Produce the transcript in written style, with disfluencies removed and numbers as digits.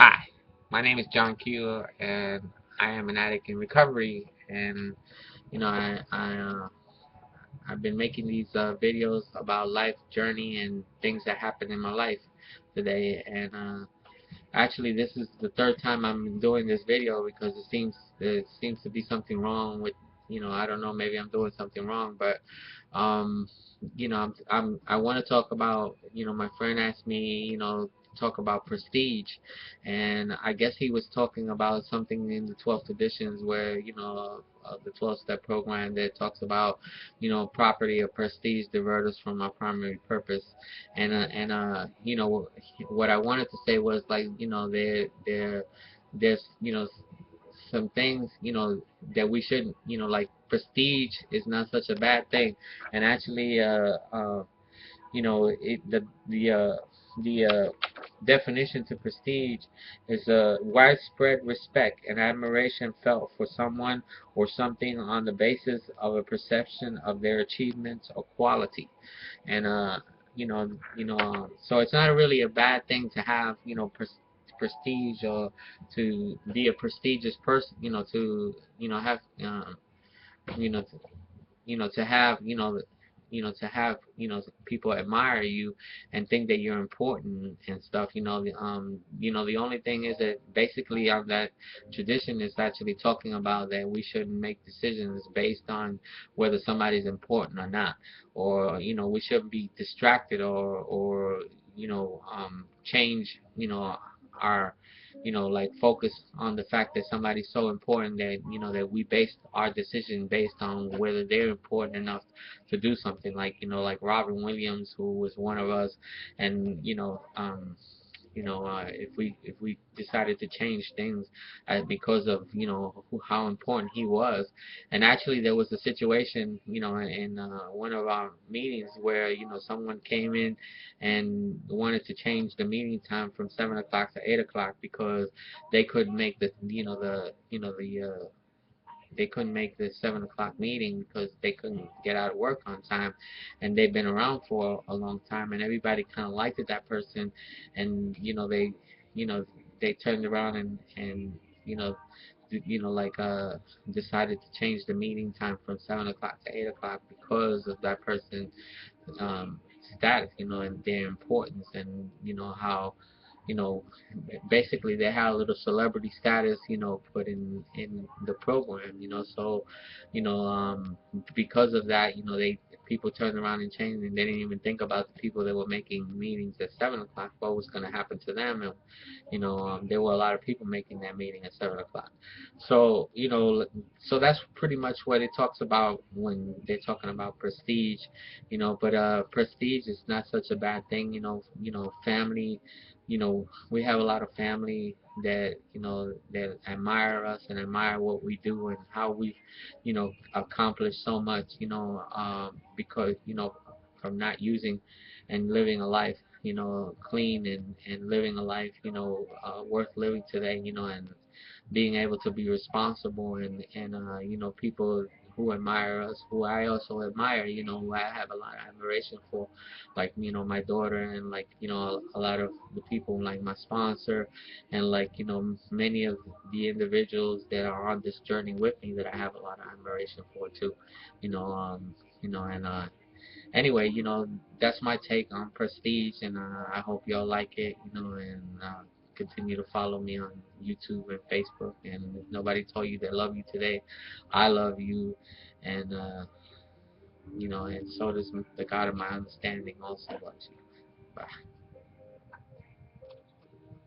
Hi, my name is John Q, and I am an addict in recovery. And you know, I've been making these videos about life journey and things that happen in my life today. And actually, this is the third time I'm doing this video because there seems to be something wrong with, I don't know, maybe I'm doing something wrong, but um, I want to talk about, my friend asked me, talk about prestige, and I guess he was talking about something in the 12th editions where, the 12-step program that talks about, property or prestige divert us from our primary purpose. And what I wanted to say was, like, there's some things, that we shouldn't, like prestige is not such a bad thing. And actually, the definition to prestige is a widespread respect and admiration felt for someone or something on the basis of a perception of their achievements or quality. And so it's not really a bad thing to have, prestige, or to be a prestigious person, to have you know to, to have, to have, people admire you and think that you're important and stuff. The only thing is that basically on that tradition is actually talking about that we shouldn't make decisions based on whether somebody's important or not, or we shouldn't be distracted, or change, our, like, focus on the fact that somebody's so important that, that we base our decision based on whether they're important enough to do something. Like, like Robin Williams, who was one of us. And if we decided to change things because of, how important he was. And actually, there was a situation, in one of our meetings where, someone came in and wanted to change the meeting time from 7 o'clock to 8 o'clock because they couldn't make they couldn't make the 7 o'clock meeting because they couldn't get out of work on time. And they've been around for a long time, and everybody kind of liked that person. And you know they turned around and you know like, decided to change the meeting time from 7 o'clock to 8 o'clock because of that person, um, status, and their importance. And how, you know, basically they had a little celebrity status, put in the program. So, because of that, they people turned around and changed, and they didn't even think about the people that were making meetings at 7 o'clock, what was going to happen to them. And there were a lot of people making that meeting at 7 o'clock. So, so that's pretty much what it talks about when they're talking about prestige. But prestige is not such a bad thing. Family, we have a lot of family that, that admire us and admire what we do and how we've, accomplished so much, because, from not using and living a life, clean, and living a life, worth living today, and being able to be responsible. And people who admire us, who I also admire, who I have a lot of admiration for, like, my daughter, and, like, a lot of the people, like my sponsor, and, like, many of the individuals that are on this journey with me that I have a lot of admiration for too. And anyway, that's my take on prestige. And I hope y'all like it, and continue to follow me on YouTube and Facebook. And if nobody told you they love you today, I love you. And and so does the God of my understanding also loves you. Bye.